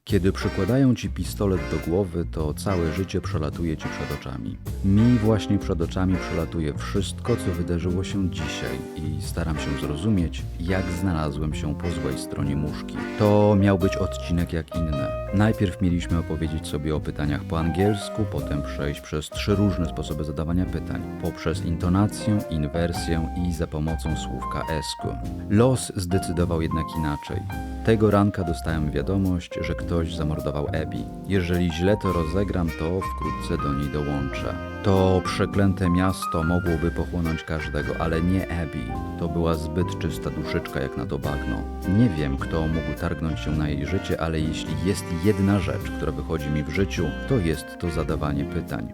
Kiedy przykładają ci pistolet do głowy, to całe życie przelatuje ci przed oczami. Mi właśnie przed oczami przelatuje wszystko, co wydarzyło się dzisiaj i staram się zrozumieć, jak znalazłem się po złej stronie muszki. To miał być odcinek jak inne. Najpierw mieliśmy opowiedzieć sobie o pytaniach po angielsku, potem przejść przez 3 różne sposoby zadawania pytań. Poprzez intonację, inwersję i za pomocą słówka esku. Los zdecydował jednak inaczej. Tego ranka dostałem wiadomość, że ktoś zamordował Abby. Jeżeli źle to rozegram, to wkrótce do niej dołączę. To przeklęte miasto mogłoby pochłonąć każdego, ale nie Abby. To była zbyt czysta duszyczka jak na to bagno. Nie wiem, kto mógł targnąć się na jej życie, ale jeśli jest jedna rzecz, która wychodzi mi w życiu, to jest to zadawanie pytań.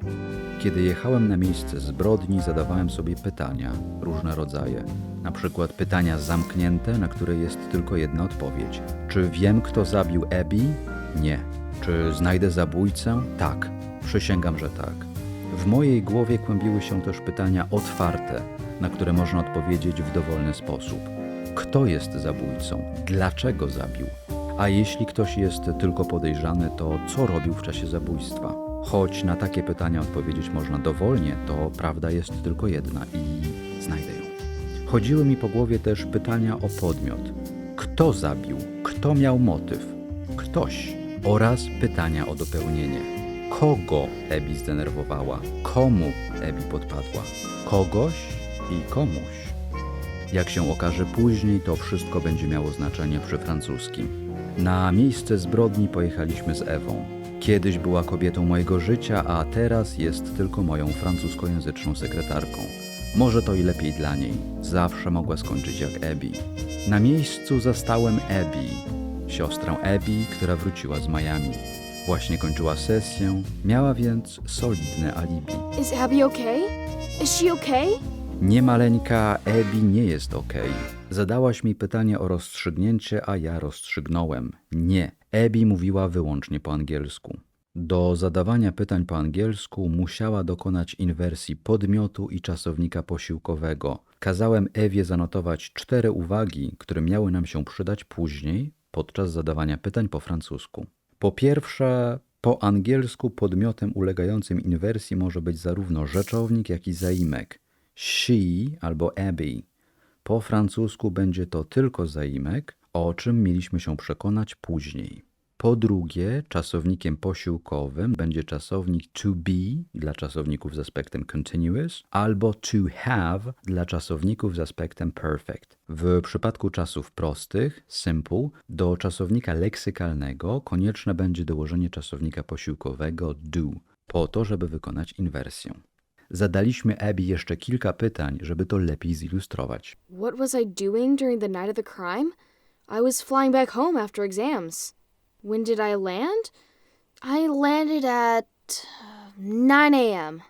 Kiedy jechałem na miejsce zbrodni, zadawałem sobie pytania, różne rodzaje. Na przykład pytania zamknięte, na które jest tylko jedna odpowiedź. Czy wiem, kto zabił Abby? Nie. Czy znajdę zabójcę? Tak. Przysięgam, że tak. W mojej głowie kłębiły się też pytania otwarte, na które można odpowiedzieć w dowolny sposób. Kto jest zabójcą? Dlaczego zabił? A jeśli ktoś jest tylko podejrzany, to co robił w czasie zabójstwa? Choć na takie pytania odpowiedzieć można dowolnie, to prawda jest tylko jedna i znajdę ją. Chodziły mi po głowie też pytania o podmiot. Kto zabił? Kto miał motyw? Ktoś. Oraz pytania o dopełnienie. Kogo Abby zdenerwowała? Komu Abby podpadła? Kogoś i komuś. Jak się okaże później, to wszystko będzie miało znaczenie przy francuskim. Na miejsce zbrodni pojechaliśmy z Ewą. Kiedyś była kobietą mojego życia, a teraz jest tylko moją francuskojęzyczną sekretarką. Może to i lepiej dla niej. Zawsze mogła skończyć jak Abby. Na miejscu zastałem Abby, siostrę Abby, która wróciła z Miami. Właśnie kończyła sesję, miała więc solidne alibi. Is Abby okay? Is she okay? Nie maleńka, Abby nie jest okej. Zadałaś mi pytanie o rozstrzygnięcie, a ja rozstrzygnąłem. Nie, Abby mówiła wyłącznie po angielsku. Do zadawania pytań po angielsku musiała dokonać inwersji podmiotu i czasownika posiłkowego. Kazałem Ewie zanotować 4 uwagi, które miały nam się przydać później, podczas zadawania pytań po francusku. Po pierwsze, po angielsku podmiotem ulegającym inwersji może być zarówno rzeczownik, jak i zaimek. She albo Abby. Po francusku będzie to tylko zaimek, o czym mieliśmy się przekonać później. Po drugie, czasownikiem posiłkowym będzie czasownik to be dla czasowników z aspektem continuous albo to have dla czasowników z aspektem perfect. W przypadku czasów prostych, simple, do czasownika leksykalnego konieczne będzie dołożenie czasownika posiłkowego do, po to, żeby wykonać inwersję. Zadaliśmy Abby jeszcze kilka pytań, żeby to lepiej zilustrować. What was I doing during the night of the crime? I was flying back home after exams. When did I land? I landed at 9 a.m.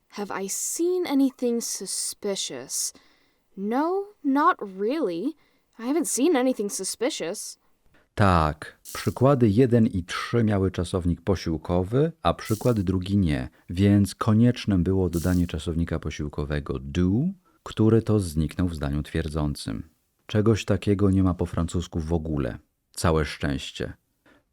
Have I seen anything suspicious? No, not really. I haven't seen anything suspicious. Tak, przykłady 1 i 3 miały czasownik posiłkowy, a przykład drugi nie, więc koniecznym było dodanie czasownika posiłkowego do, który to zniknął w zdaniu twierdzącym. Czegoś takiego nie ma po francusku w ogóle. Całe szczęście.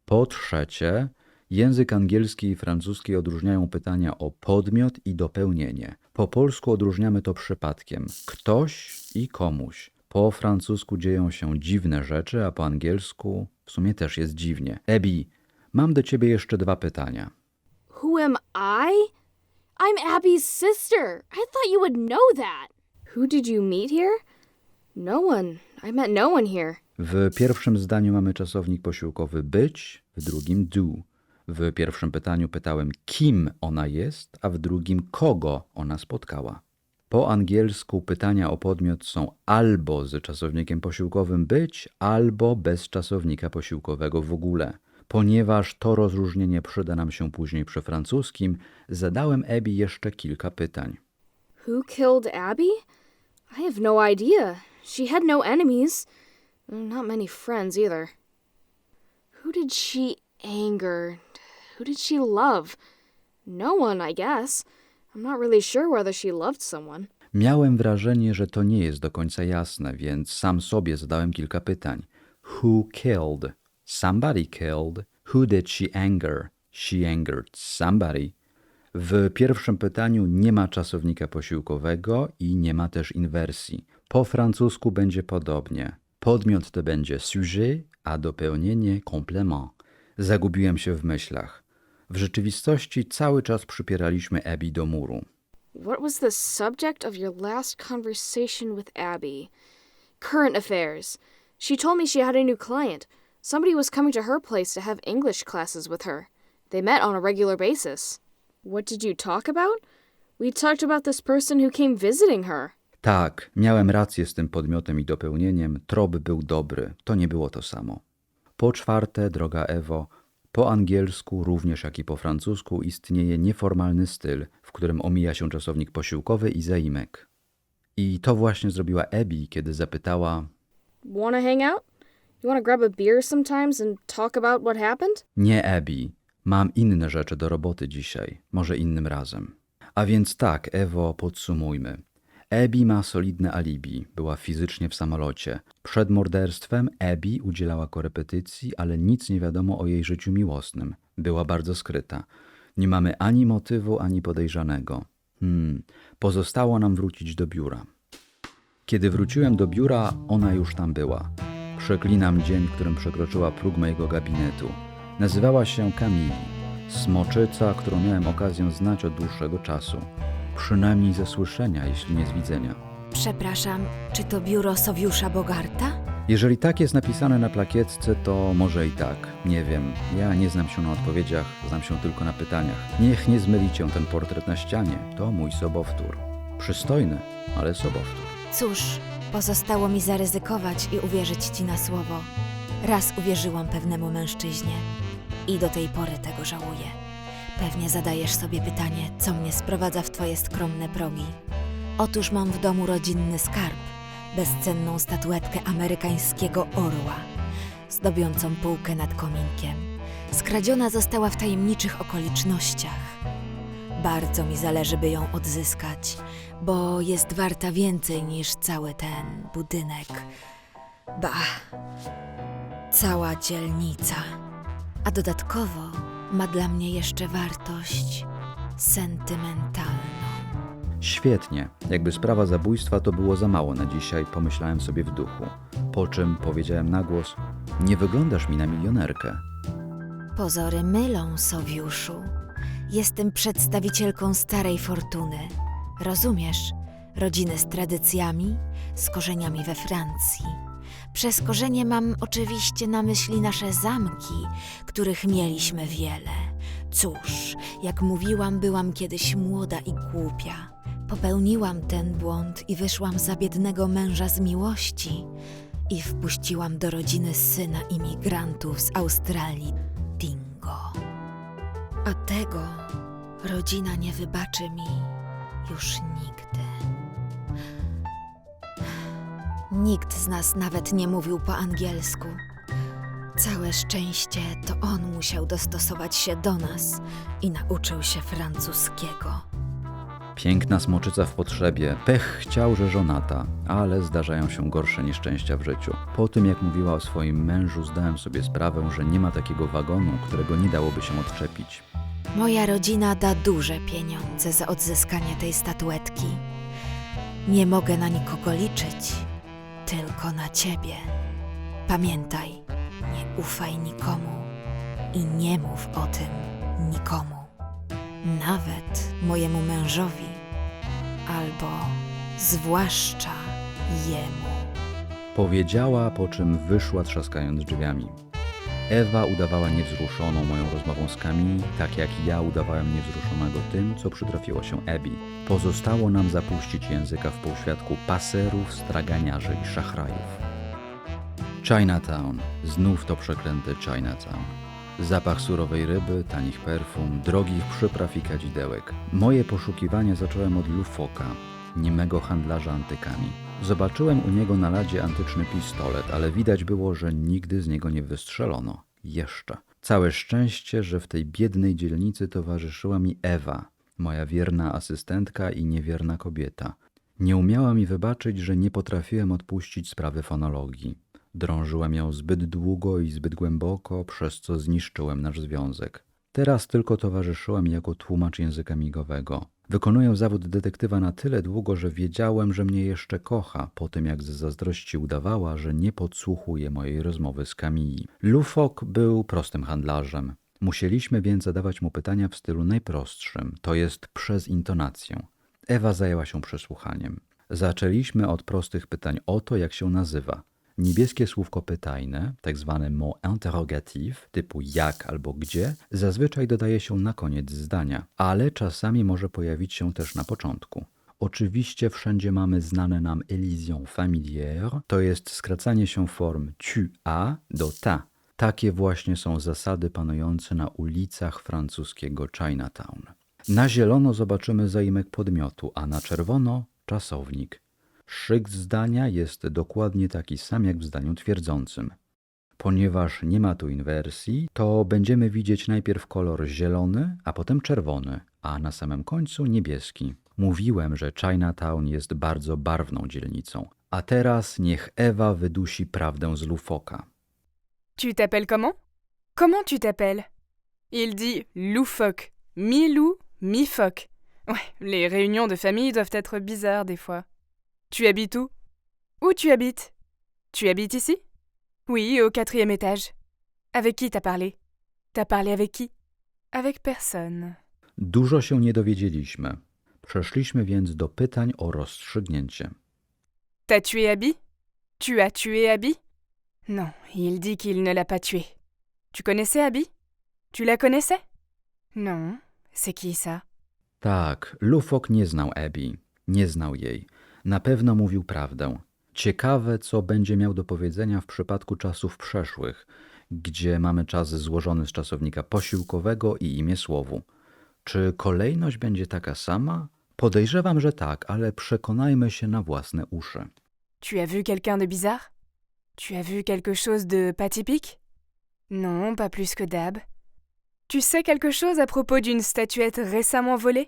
Po trzecie, język angielski i francuski odróżniają pytania o podmiot i dopełnienie. Po polsku odróżniamy to przypadkiem. Ktoś i komuś. Po francusku dzieją się dziwne rzeczy, a po angielsku w sumie też jest dziwnie. Abby, mam do ciebie jeszcze 2 pytania. Who am I? I'm Abby's sister. I thought you would know that. Who did you meet here? No one. I met no one here. W pierwszym zdaniu mamy czasownik posiłkowy być, w drugim do. W pierwszym pytaniu pytałem, kim ona jest, a w drugim, kogo ona spotkała. Po angielsku pytania o podmiot są albo z czasownikiem posiłkowym być, albo bez czasownika posiłkowego w ogóle. Ponieważ to rozróżnienie przyda nam się później przy francuskim, zadałem Abby jeszcze kilka pytań. Who killed Abby? I have no idea. She had no enemies. Not many friends either. Who did she anger? Who did she love? No one, I guess. I'm not really sure whether she loved someone. Miałem wrażenie, że to nie jest do końca jasne, więc sam sobie zadałem kilka pytań. Who killed? Somebody killed. Who did she anger? She angered somebody. W pierwszym pytaniu nie ma czasownika posiłkowego i nie ma też inwersji. Po francusku będzie podobnie. Podmiot to będzie sujet, a dopełnienie complément. Zagubiłem się w myślach. W rzeczywistości cały czas przypieraliśmy Abby do muru. What was the subject of your last conversation with Abby? Current affairs. She told me she had a new client. Somebody was coming to her place to have English classes with her. They met on a regular basis. What did you talk about? We talked about this person who came visiting her. Tak, miałem rację z tym podmiotem i dopełnieniem. Trop był dobry. To nie było to samo. Po czwarte, droga Ewo, po angielsku, również jak i po francusku, istnieje nieformalny styl, w którym omija się czasownik posiłkowy i zaimek. I to właśnie zrobiła Abby, kiedy zapytała: Wanna hang out? You wanna grab a beer sometimes and talk about what happened? Nie, Abby, mam inne rzeczy do roboty dzisiaj, może innym razem. A więc tak, Ewo, podsumujmy. Abby ma solidne alibi, była fizycznie w samolocie. Przed morderstwem Abby udzielała korepetycji, ale nic nie wiadomo o jej życiu miłosnym. Była bardzo skryta. Nie mamy ani motywu, ani podejrzanego. Pozostało nam wrócić do biura. Kiedy wróciłem do biura, ona już tam była. Przeklinam dzień, w którym przekroczyła próg mojego gabinetu. Nazywała się Camille. Smoczyca, którą miałem okazję znać od dłuższego czasu. Przynajmniej ze słyszenia, jeśli nie z widzenia. Przepraszam, czy to biuro Sowiusza Bogarta? Jeżeli tak jest napisane na plakietce, to może i tak. Nie wiem, ja nie znam się na odpowiedziach, znam się tylko na pytaniach. Niech nie zmyli cię ten portret na ścianie, to mój sobowtór. Przystojny, ale sobowtór. Cóż, pozostało mi zaryzykować i uwierzyć ci na słowo. Raz uwierzyłam pewnemu mężczyźnie i do tej pory tego żałuję. Pewnie zadajesz sobie pytanie, co mnie sprowadza w twoje skromne progi. Otóż mam w domu rodzinny skarb, bezcenną statuetkę amerykańskiego orła, zdobiącą półkę nad kominkiem. Skradziona została w tajemniczych okolicznościach. Bardzo mi zależy, by ją odzyskać, bo jest warta więcej niż cały ten budynek. Cała dzielnica. A dodatkowo ma dla mnie jeszcze wartość sentymentalną. Świetnie. Jakby sprawa zabójstwa to było za mało na dzisiaj, pomyślałem sobie w duchu. Po czym powiedziałem na głos: nie wyglądasz mi na milionerkę. Pozory mylą, Sowiuszu. Jestem przedstawicielką starej fortuny. Rozumiesz? Rodziny z tradycjami, z korzeniami we Francji. Przez korzenie mam oczywiście na myśli nasze zamki, których mieliśmy wiele. Cóż, jak mówiłam, byłam kiedyś młoda i głupia. Popełniłam ten błąd i wyszłam za biednego męża z miłości i wpuściłam do rodziny syna imigrantów z Australii, Dingo. A tego rodzina nie wybaczy mi już nigdy. Nikt z nas nawet nie mówił po angielsku. Całe szczęście to on musiał dostosować się do nas i nauczył się francuskiego. Piękna smoczyca w potrzebie. Pech chciał, że żonata, ale zdarzają się gorsze nieszczęścia w życiu. Po tym, jak mówiła o swoim mężu, zdałem sobie sprawę, że nie ma takiego wagonu, którego nie dałoby się odczepić. Moja rodzina da duże pieniądze za odzyskanie tej statuetki. Nie mogę na nikogo liczyć, tylko na ciebie. Pamiętaj, nie ufaj nikomu i nie mów o tym nikomu. Nawet mojemu mężowi, albo zwłaszcza jemu. Powiedziała, po czym wyszła trzaskając drzwiami. Ewa udawała niewzruszoną moją rozmową z Camille, tak jak ja udawałem niewzruszonego tym, co przytrafiło się Abby. Pozostało nam zapuścić języka w półświadku paserów, straganiarzy i szachrajów. Chinatown. Znów to przeklęte Chinatown. Zapach surowej ryby, tanich perfum, drogich przypraw i kadzidełek. Moje poszukiwania zacząłem od Lufoka, niemego handlarza antykami. Zobaczyłem u niego na ladzie antyczny pistolet, ale widać było, że nigdy z niego nie wystrzelono. Jeszcze. Całe szczęście, że w tej biednej dzielnicy towarzyszyła mi Ewa, moja wierna asystentka i niewierna kobieta. Nie umiała mi wybaczyć, że nie potrafiłem odpuścić sprawy fonologii. Drążyłem ją zbyt długo i zbyt głęboko, przez co zniszczyłem nasz związek. Teraz tylko towarzyszyłem jako tłumacz języka migowego. Wykonuję zawód detektywa na tyle długo, że wiedziałem, że mnie jeszcze kocha, po tym jak z zazdrości udawała, że nie podsłuchuje mojej rozmowy z Camille. Lufok był prostym handlarzem. Musieliśmy więc zadawać mu pytania w stylu najprostszym, to jest przez intonację. Ewa zajęła się przesłuchaniem. Zaczęliśmy od prostych pytań o to, jak się nazywa. Niebieskie słówko pytajne, tak zwane mot interrogatif, typu jak albo gdzie, zazwyczaj dodaje się na koniec zdania, ale czasami może pojawić się też na początku. Oczywiście wszędzie mamy znane nam elision familière, to jest skracanie się form tu as do ta. Takie właśnie są zasady panujące na ulicach francuskiego Chinatown. Na zielono zobaczymy zaimek podmiotu, a na czerwono czasownik. Szyk zdania jest dokładnie taki sam jak w zdaniu twierdzącym. Ponieważ nie ma tu inwersji, to będziemy widzieć najpierw kolor zielony, a potem czerwony, a na samym końcu niebieski. Mówiłem, że Chinatown jest bardzo barwną dzielnicą. A teraz niech Ewa wydusi prawdę z Lufoka. Tu t'appelles comment? Comment tu t'appelles? Il dit loufoque, mi-loup, mi-phoque. Ouais, les réunions de famille doivent être bizarres des fois. Tu habites où? Où tu habites? Tu habites ici? Oui, au 4e étage. Avec qui t'as parlé? T'as parlé avec qui? Avec personne. Dużo się nie dowiedzieliśmy. Przeszliśmy więc do pytań o rozstrzygnięcie. T'as tué Abby? Tu as tué Abby? Non, il dit qu'il ne l'a pas tué. Tu connaissais Abby? Tu la connaissais? Non, c'est qui ça? Tak, Lufok nie znał Abby. Nie znał jej. Na pewno mówił prawdę. Ciekawe, co będzie miał do powiedzenia w przypadku czasów przeszłych, gdzie mamy czas złożony z czasownika posiłkowego i imię słowu. Czy kolejność będzie taka sama? Podejrzewam, że tak, ale przekonajmy się na własne uszy. Tu as vu quelqu'un de bizarre? Tu as vu quelque chose de pas typique? Non, pas plus que d'hab. Tu sais quelque chose à propos d'une statuette récemment volée?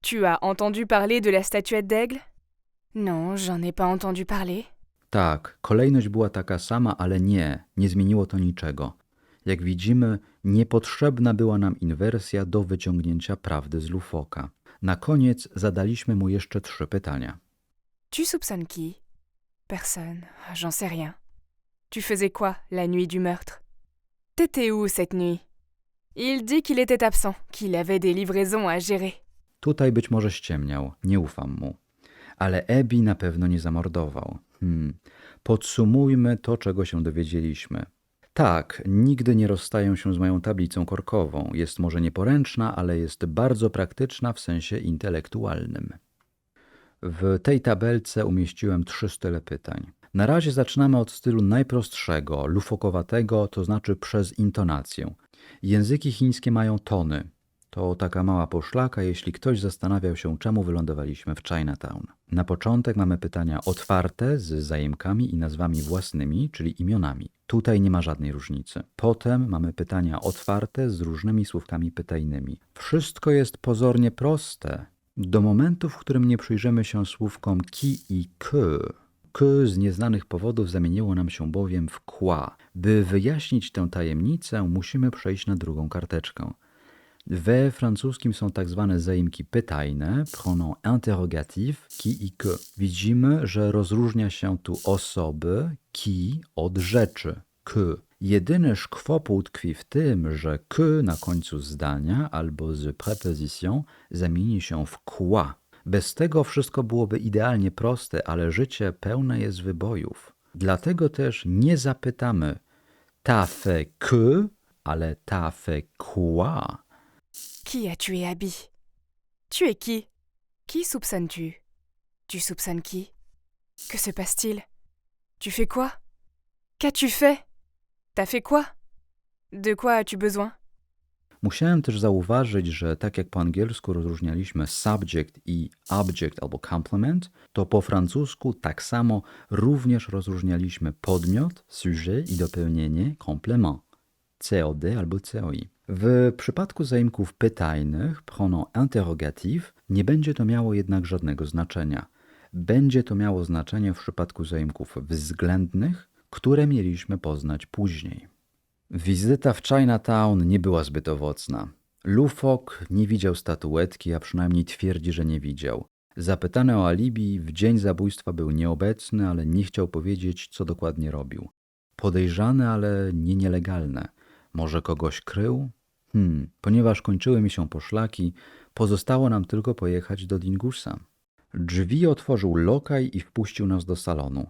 Tu as entendu parler de la statuette d'aigle? Non, j'en ai pas entendu parler. Tak, kolejność była taka sama, ale nie zmieniło to niczego. Jak widzimy, niepotrzebna była nam inwersja do wyciągnięcia prawdy z Lufoka. Na koniec zadaliśmy mu jeszcze 3 pytania. Tu soupçonnes qui? Personne, j'en sais rien. Tu faisais quoi la nuit du meurtre? T'étais où cette nuit? Il dit qu'il était absent, qu'il avait des livraisons à gérer. Tutaj być może ściemniał, nie ufam mu. Ale Abby na pewno nie zamordował. Podsumujmy to, czego się dowiedzieliśmy. Tak, nigdy nie rozstaję się z moją tablicą korkową. Jest może nieporęczna, ale jest bardzo praktyczna w sensie intelektualnym. W tej tabelce umieściłem 3 style pytań. Na razie zaczynamy od stylu najprostszego, lufokowatego, to znaczy przez intonację. Języki chińskie mają tony. To taka mała poszlaka, jeśli ktoś zastanawiał się, czemu wylądowaliśmy w Chinatown. Na początek mamy pytania otwarte z zaimkami i nazwami własnymi, czyli imionami. Tutaj nie ma żadnej różnicy. Potem mamy pytania otwarte z różnymi słówkami pytajnymi. Wszystko jest pozornie proste. Do momentu, w którym nie przyjrzymy się słówkom ki i que. Que z nieznanych powodów zamieniło nam się bowiem w quoi. By wyjaśnić tę tajemnicę, musimy przejść na drugą karteczkę. We francuskim są tak zwane zaimki pytajne, pronom interrogatif, qui i que. Widzimy, że rozróżnia się tu osoby, qui od rzeczy, que. Jedyny szkwopuł tkwi w tym, że que na końcu zdania albo z preposition zamieni się w quoi. Bez tego wszystko byłoby idealnie proste, ale życie pełne jest wybojów. Dlatego też nie zapytamy t'as fait que, ale t'as fait quoi? Qui a tué Abby? Tu es qui? Qui soupçonnes-tu? Tu soupçonnes qui? Que se passe-t-il? Tu fais quoi? Qu'as-tu fait? T'as fait quoi? De quoi as-tu besoin? Musiałem też zauważyć, że tak jak po angielsku rozróżnialiśmy subject i object albo complement, to po francusku tak samo również rozróżnialiśmy podmiot, sujet i dopełnienie complement, COD albo COI. W przypadku zaimków pytajnych, pronom interrogatif, nie będzie to miało jednak żadnego znaczenia. Będzie to miało znaczenie w przypadku zaimków względnych, które mieliśmy poznać później. Wizyta w Chinatown nie była zbyt owocna. Lufok nie widział statuetki, a przynajmniej twierdzi, że nie widział. Zapytany o alibi, w dzień zabójstwa był nieobecny, ale nie chciał powiedzieć, co dokładnie robił. Podejrzane, ale nie nielegalne. Może kogoś krył? Ponieważ kończyły mi się poszlaki, pozostało nam tylko pojechać do Dingusa. Drzwi otworzył lokaj i wpuścił nas do salonu.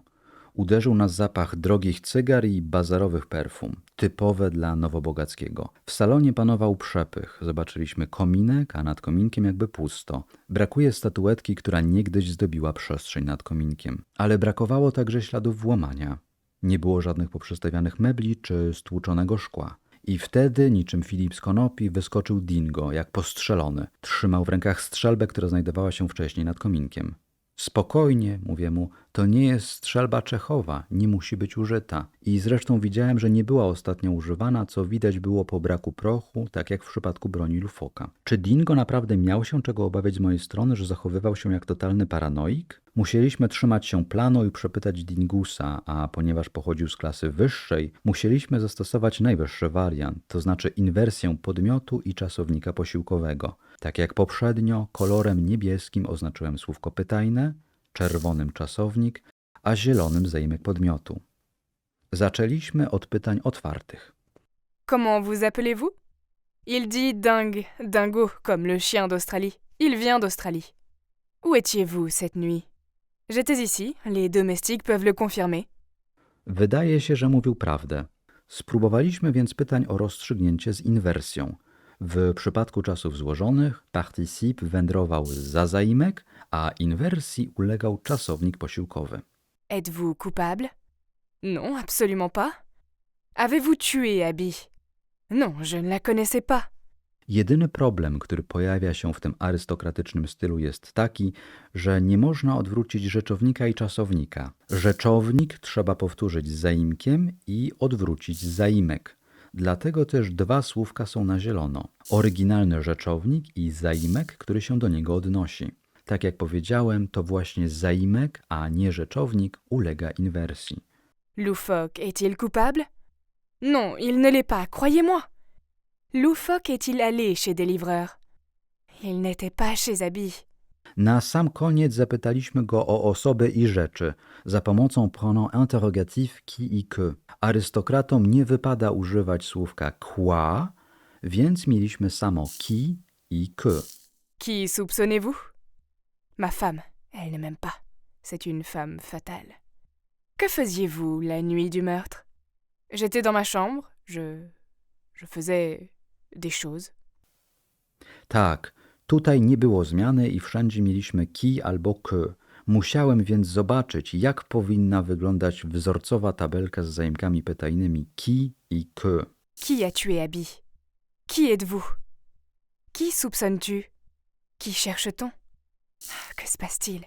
Uderzył nas zapach drogich cygar i bazarowych perfum, typowe dla Nowobogackiego. W salonie panował przepych. Zobaczyliśmy kominek, a nad kominkiem jakby pusto. Brakuje statuetki, która niegdyś zdobiła przestrzeń nad kominkiem. Ale brakowało także śladów włamania. Nie było żadnych poprzestawianych mebli czy stłuczonego szkła. I wtedy, niczym Filip z konopi, wyskoczył Dingo, jak postrzelony. Trzymał w rękach strzelbę, która znajdowała się wcześniej nad kominkiem. Spokojnie, mówię mu, to nie jest strzelba Czechowa, nie musi być użyta. I zresztą widziałem, że nie była ostatnio używana, co widać było po braku prochu, tak jak w przypadku broni Lufoka. Czy Dingo naprawdę miał się czego obawiać z mojej strony, że zachowywał się jak totalny paranoik? Musieliśmy trzymać się planu i przepytać Dingusa, a ponieważ pochodził z klasy wyższej, musieliśmy zastosować najwyższy wariant, to znaczy inwersję podmiotu i czasownika posiłkowego. Tak jak poprzednio, kolorem niebieskim oznaczyłem słówko pytajne, czerwonym czasownik, a zielonym zaimek podmiotu. Zaczęliśmy od pytań otwartych. Comment vous appelez-vous? Il dit dingue, dingo, comme le chien d'Australie. Il vient d'Australie. Où étiez-vous cette nuit? J'étais ici, les domestiques peuvent le confirmer. Wydaje się, że mówił prawdę. Spróbowaliśmy więc pytań o rozstrzygnięcie z inwersją. W przypadku czasów złożonych participe wędrował za zaimek, a inwersji ulegał czasownik posiłkowy. Êtes-vous coupable? Non, absolument pas. Avez-vous tué Abby? Non, je ne la connaissais pas. Jedyny problem, który pojawia się w tym arystokratycznym stylu, jest taki, że nie można odwrócić rzeczownika i czasownika. Rzeczownik trzeba powtórzyć z zaimkiem i odwrócić zaimek. Dlatego też dwa słówka są na zielono. Oryginalny rzeczownik i zaimek, który się do niego odnosi. Tak jak powiedziałem, to właśnie zaimek, a nie rzeczownik, ulega inwersji. Loufoque est-il coupable? Non, il ne l'est pas, croyez-moi. Loufoque est-il allé chez des livreurs? Il n'était pas chez Abby. Na sam koniec zapytaliśmy go o osoby i rzeczy za pomocą pronom interrogatif qui i que. Arystokratom nie wypada używać słówka quoi, więc mieliśmy samo qui i que. Qui soupçonnez-vous? Ma femme, elle ne m'aime pas. C'est une femme fatale. Que faisiez-vous la nuit du meurtre? J'étais dans ma chambre, je faisais des choses. Tak, tutaj nie było zmiany i wszędzie mieliśmy qui albo que. Musiałem więc zobaczyć, jak powinna wyglądać wzorcowa tabelka z zaimkami pytajnymi qui i que. Qui a tué Abby? Qui êtes-vous? Qui soupçonnes-tu? Qui cherche-t-on? Que se passe-t-il?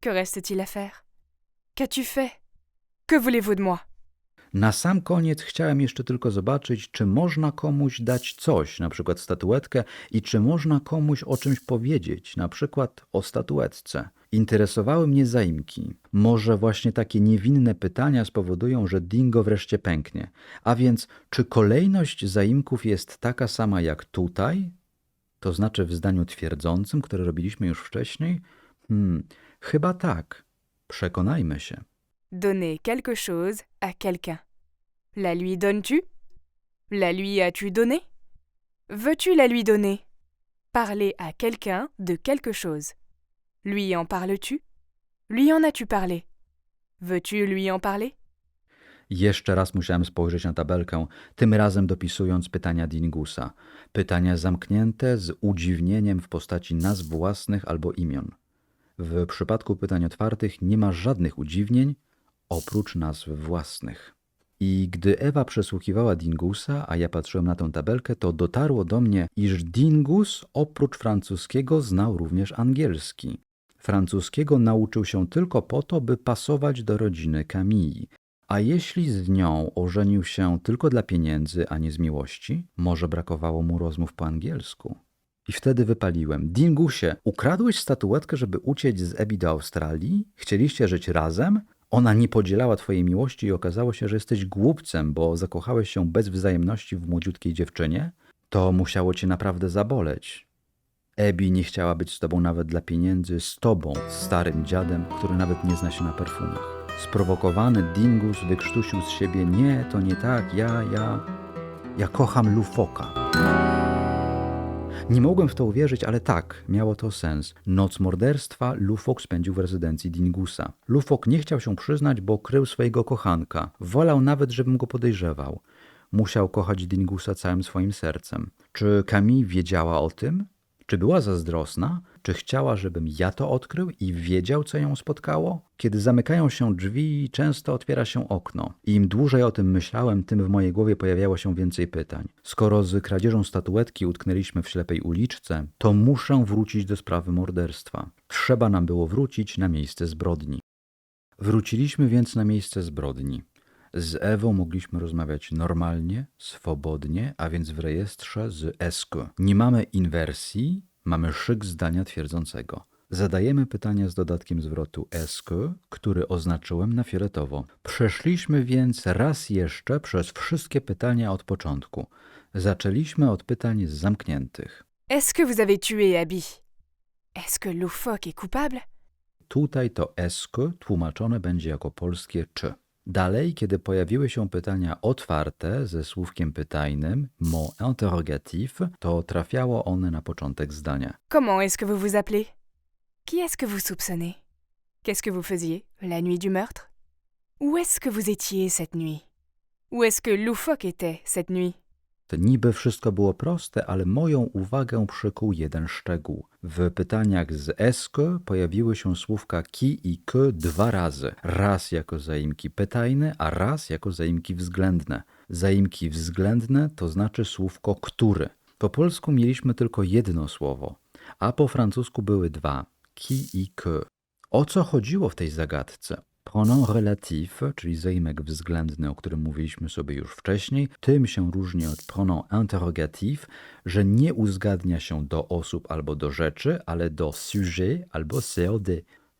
Que reste-t-il à faire? Qu'as-tu fait? Que voulez-vous de moi? Na sam koniec chciałem jeszcze tylko zobaczyć, czy można komuś dać coś, na przykład statuetkę, i czy można komuś o czymś powiedzieć, na przykład o statuetce. Interesowały mnie zaimki. Może właśnie takie niewinne pytania spowodują, że Dingo wreszcie pęknie. A więc, czy kolejność zaimków jest taka sama jak tutaj? To znaczy w zdaniu twierdzącym, które robiliśmy już wcześniej? Chyba tak. Przekonajmy się. Donner quelque chose à quelqu'un. La lui donnes-tu? La lui as-tu donné? Veux-tu la lui donner? Parler à quelqu'un de quelque chose. Lui en parles-tu? Lui en as-tu parlé? Veux-tu lui en parler? Jeszcze raz musiałem spojrzeć na tabelkę, tym razem dopisując pytania Dingusa. Pytania zamknięte z udziwnieniem w postaci nazw własnych albo imion. W przypadku pytań otwartych nie ma żadnych udziwnień, oprócz nazw własnych. I gdy Ewa przesłuchiwała Dingusa, a ja patrzyłem na tę tabelkę, to dotarło do mnie, iż Dingus oprócz francuskiego znał również angielski. Francuskiego nauczył się tylko po to, by pasować do rodziny Camille. A jeśli z nią ożenił się tylko dla pieniędzy, a nie z miłości, może brakowało mu rozmów po angielsku. I wtedy wypaliłem. Dingusie, ukradłeś statuetkę, żeby uciec z Abby do Australii? Chcieliście żyć razem? Ona nie podzielała twojej miłości i okazało się, że jesteś głupcem, bo zakochałeś się bez wzajemności w młodziutkiej dziewczynie? To musiało cię naprawdę zaboleć. Abby nie chciała być z tobą nawet dla pieniędzy, z tobą, starym dziadem, który nawet nie zna się na perfumach. Sprowokowany Dingus wykrztusił z siebie: nie, to nie tak, ja kocham Lufoka. Nie mogłem w to uwierzyć, ale tak, miało to sens. Noc morderstwa Lufok spędził w rezydencji Dingusa. Lufok nie chciał się przyznać, bo krył swojego kochanka. Wolał nawet, żebym go podejrzewał. Musiał kochać Dingusa całym swoim sercem. Czy Camille wiedziała o tym? Czy była zazdrosna? Czy chciała, żebym ja to odkrył i wiedział, co ją spotkało? Kiedy zamykają się drzwi, często otwiera się okno. I im dłużej o tym myślałem, tym w mojej głowie pojawiało się więcej pytań. Skoro z kradzieżą statuetki utknęliśmy w ślepej uliczce, to muszę wrócić do sprawy morderstwa. Trzeba nam było wrócić na miejsce zbrodni. Wróciliśmy więc na miejsce zbrodni. Z Ewą mogliśmy rozmawiać normalnie, swobodnie, a więc w rejestrze z ESCO. Nie mamy inwersji, mamy szyk zdania twierdzącego. Zadajemy pytania z dodatkiem zwrotu ESCO, który oznaczyłem na fioletowo. Przeszliśmy więc raz jeszcze przez wszystkie pytania od początku. Zaczęliśmy od pytań zamkniętych. Est-ce que vous avez tué Abby? Est-ce que Loufoque est coupable? Tutaj to ESCO tłumaczone będzie jako polskie czy. Dalej, kiedy pojawiły się pytania otwarte ze słówkiem pytajnym, mot interrogatif, to trafiało one na początek zdania. Comment est-ce que vous vous appelez? Qui est-ce que vous soupçonnez? Qu'est-ce que vous faisiez la nuit du meurtre? Où est-ce que vous étiez cette nuit? Où est-ce que Loufoque était cette nuit? To niby wszystko było proste, ale moją uwagę przykuł jeden szczegół. W pytaniach z ESCO pojawiły się słówka qui i que 2 razy. Raz jako zaimki pytajne, a raz jako zaimki względne. Zaimki względne to znaczy słówko który. Po polsku mieliśmy tylko jedno słowo, a po francusku były 2. Qui i que. O co chodziło w tej zagadce? Pronom relatif, czyli zaimek względny, o którym mówiliśmy sobie już wcześniej, tym się różni od pronom interrogatif, że nie uzgadnia się do osób albo do rzeczy, ale do sujet albo COD,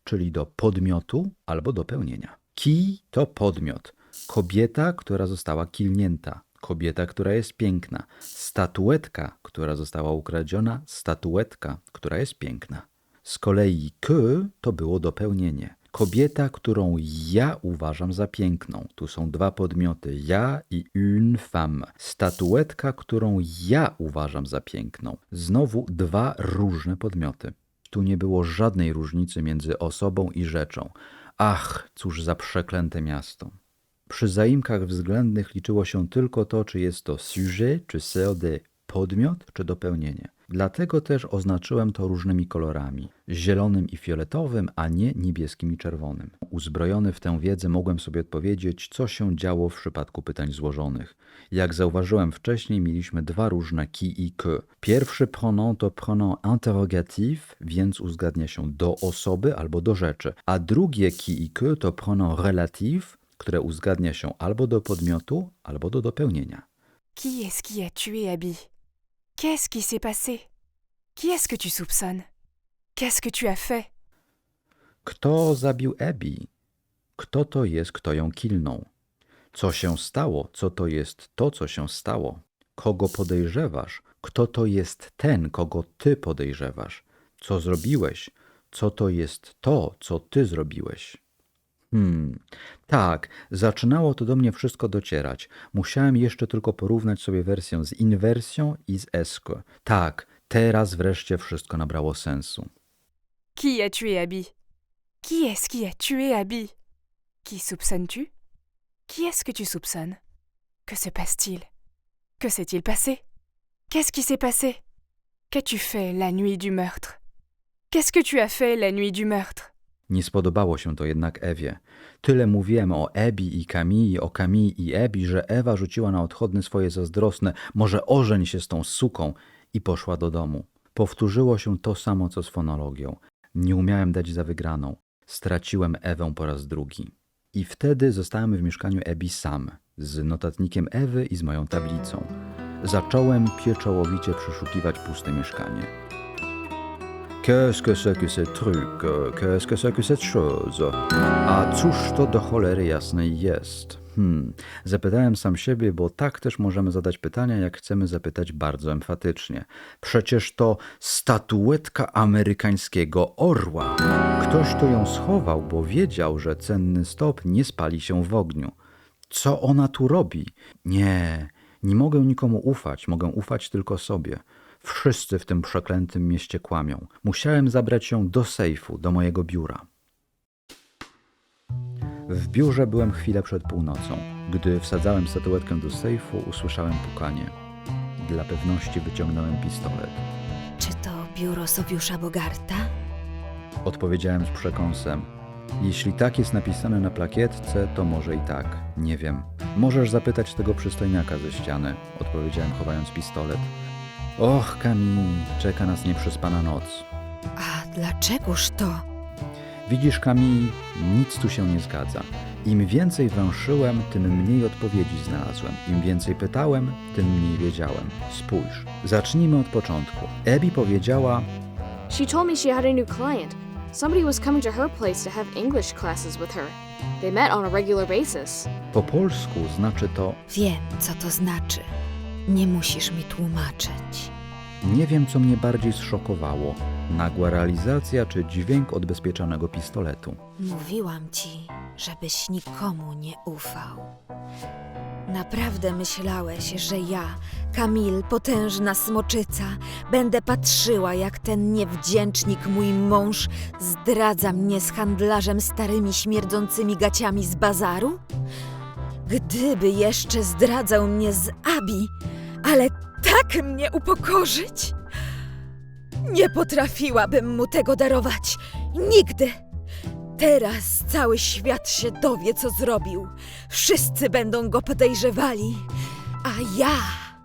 czyli do podmiotu albo do pełnienia. Qui to podmiot, kobieta, która została kilnięta, kobieta, która jest piękna, statuetka, która została ukradziona, statuetka, która jest piękna. Z kolei que to było dopełnienie. Kobieta, którą ja uważam za piękną. Tu są 2 podmioty, ja i une femme. Statuetka, którą ja uważam za piękną. Znowu 2 różne podmioty. Tu nie było żadnej różnicy między osobą i rzeczą. Ach, cóż za przeklęte miasto. Przy zaimkach względnych liczyło się tylko to, czy jest to sujet, czy COD, podmiot, czy dopełnienie. Dlatego też oznaczyłem to różnymi kolorami. Zielonym i fioletowym, a nie niebieskim i czerwonym. Uzbrojony w tę wiedzę mogłem sobie odpowiedzieć, co się działo w przypadku pytań złożonych. Jak zauważyłem wcześniej, mieliśmy 2 różne qui i que. Pierwszy pronom to pronom interrogatif, więc uzgadnia się do osoby albo do rzeczy. A drugie qui i que to pronom relatif, które uzgadnia się albo do podmiotu, albo do dopełnienia. Qui est-ce qui a tué Abby? Qu'est-ce qui s'est passé? Qui est-ce que tu soupçonnes? Qu'est-ce que tu as fait? Kto zabił Abby? Kto to jest, kto ją kilnął? Co się stało? Co to jest to, co się stało? Kogo podejrzewasz? Kto to jest ten, kogo ty podejrzewasz? Co zrobiłeś? Co to jest to, co ty zrobiłeś? Tak, zaczynało to do mnie wszystko docierać. Musiałem jeszcze tylko porównać sobie wersję z inwersją i z ESCO. Tak, teraz wreszcie wszystko nabrało sensu. Qui a tué Abby? Qui est-ce qui a tué Abby? Qui soupçonnes-tu? Qui est-ce que tu soupçonnes? Que se passe-t-il? Que s'est-il passé? Qu'est-ce qui s'est passé? Qu'as-tu fait la nuit du meurtre? Qu'est-ce que tu as fait la nuit du meurtre? Nie spodobało się to jednak Ewie. Tyle mówiłem o Abby i Camille, o Camille i Abby, że Ewa rzuciła na odchodny swoje zazdrosne: może ożeń się z tą suką, i poszła do domu. Powtórzyło się to samo, co z fonologią. Nie umiałem dać za wygraną. Straciłem Ewę po raz drugi. I wtedy zostałem w mieszkaniu Abby sam, z notatnikiem Ewy i z moją tablicą. Zacząłem pieczołowicie przeszukiwać puste mieszkanie. Qu'est-ce que c'est que ce truc? Qu'est-ce que c'est que cette chose? A cóż to do cholery jasnej jest? Zapytałem sam siebie, bo tak też możemy zadać pytania, jak chcemy zapytać bardzo emfatycznie. Przecież to statuetka amerykańskiego orła. Ktoś tu ją schował, bo wiedział, że cenny stop nie spali się w ogniu. Co ona tu robi? Nie mogę nikomu ufać, mogę ufać tylko sobie. Wszyscy w tym przeklętym mieście kłamią. Musiałem zabrać ją do sejfu, do mojego biura. W biurze byłem chwilę przed północą. Gdy wsadzałem statuetkę do sejfu, usłyszałem pukanie. Dla pewności wyciągnąłem pistolet. Czy to biuro Sowiusza Bogarta? Odpowiedziałem z przekąsem. Jeśli tak jest napisane na plakietce, to może i tak. Nie wiem. Możesz zapytać tego przystojniaka ze ściany, odpowiedziałem, chowając pistolet. Och, Camille, czeka nas nieprzespana noc. A dlaczegoż to? Widzisz, Camille, nic tu się nie zgadza. Im więcej węszyłem, tym mniej odpowiedzi znalazłem. Im więcej pytałem, tym mniej wiedziałem. Spójrz, zacznijmy od początku. Abby powiedziała... She told me she had a new client. Somebody was coming to her place to have English classes with her. They met on a regular basis. Po polsku znaczy to... Wiem, co to znaczy. Nie musisz mi tłumaczyć. Nie wiem, co mnie bardziej zszokowało. Nagła realizacja czy dźwięk odbezpieczonego pistoletu. Mówiłam ci, żebyś nikomu nie ufał. Naprawdę myślałeś, że ja, Camille, potężna smoczyca, będę patrzyła, jak ten niewdzięcznik, mój mąż, zdradza mnie z handlarzem starymi śmierdzącymi gaciami z bazaru? Gdyby jeszcze zdradzał mnie z Abi, ale tak mnie upokorzyć? Nie potrafiłabym mu tego darować. Nigdy! Teraz cały świat się dowie, co zrobił. Wszyscy będą go podejrzewali. A ja...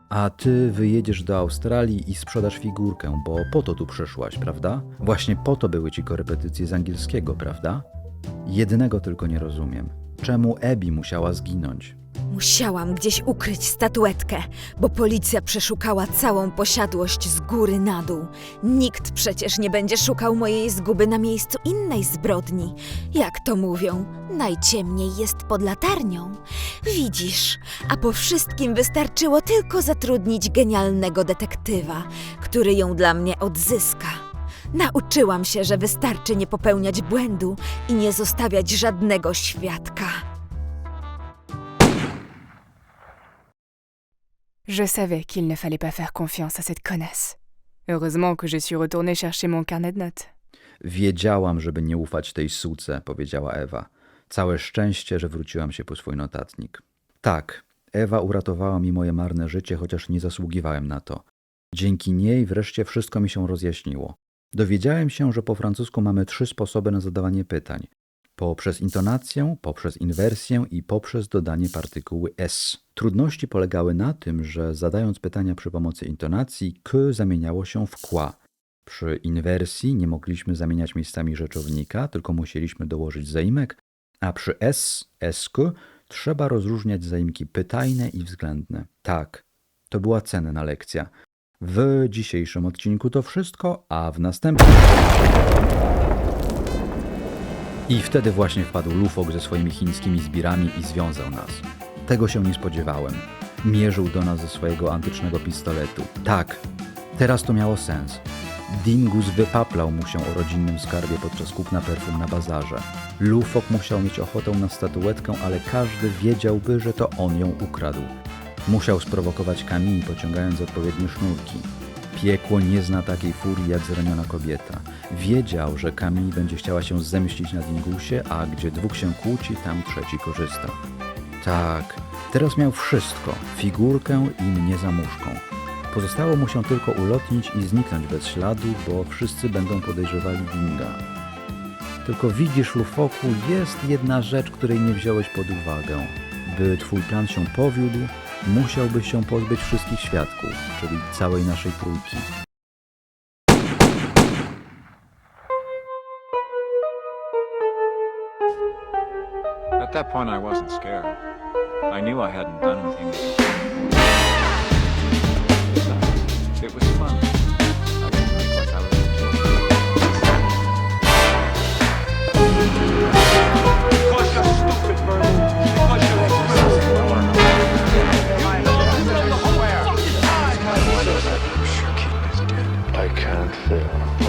A ty wyjedziesz do Australii i sprzedasz figurkę, bo po to tu przyszłaś, prawda? Właśnie po to były ci korepetycje z angielskiego, prawda? Jednego tylko nie rozumiem. Czemu Abby musiała zginąć? Musiałam gdzieś ukryć statuetkę, bo policja przeszukała całą posiadłość z góry na dół. Nikt przecież nie będzie szukał mojej zguby na miejscu innej zbrodni. Jak to mówią, najciemniej jest pod latarnią. Widzisz, a po wszystkim wystarczyło tylko zatrudnić genialnego detektywa, który ją dla mnie odzyska. Nauczyłam się, że wystarczy nie popełniać błędu i nie zostawiać żadnego świadka. Je savais qu'il ne fallait pas faire confiance à cette connasse. Heureusement que je suis retournée chercher mon carnet de notes. Wiedziałam, żeby nie ufać tej suce, powiedziała Ewa. Całe szczęście, że wróciłam się po swój notatnik. Tak, Ewa uratowała mi moje marne życie, chociaż nie zasługiwałem na to. Dzięki niej wreszcie wszystko mi się rozjaśniło. Dowiedziałem się, że po francusku mamy 3 sposoby na zadawanie pytań. Poprzez intonację, poprzez inwersję i poprzez dodanie partykuły s. Trudności polegały na tym, że zadając pytania przy pomocy intonacji, k zamieniało się w kła. Przy inwersji nie mogliśmy zamieniać miejscami rzeczownika, tylko musieliśmy dołożyć zaimek, a przy s, sk, trzeba rozróżniać zaimki pytajne i względne. Tak, to była cenna lekcja. W dzisiejszym odcinku to wszystko, a w następnym... I wtedy właśnie wpadł Lufok ze swoimi chińskimi zbirami i związał nas. Tego się nie spodziewałem. Mierzył do nas ze swojego antycznego pistoletu. Tak, teraz to miało sens. Dingus wypaplał mu się o rodzinnym skarbie podczas kupna perfum na bazarze. Lufok musiał mieć ochotę na statuetkę, ale każdy wiedziałby, że to on ją ukradł. Musiał sprowokować Camille, pociągając odpowiednie sznurki. Piekło nie zna takiej furii jak zraniona kobieta. Wiedział, że Camille będzie chciała się zemścić na Dingusie, a gdzie 2 się kłóci, tam 3 korzysta. Tak, teraz miał wszystko, figurkę i mnie za muszką. Pozostało mu się tylko ulotnić i zniknąć bez śladu, bo wszyscy będą podejrzewali Dinga. Tylko widzisz, Lufoku, jest jedna rzecz, której nie wziąłeś pod uwagę. By twój plan się powiódł, musiałbyś się pozbyć wszystkich świadków, czyli całej naszej trójki. At that point, I wasn't scared. I knew I hadn't done anything. It was fun. I didn't think like I was a kid. Szyja.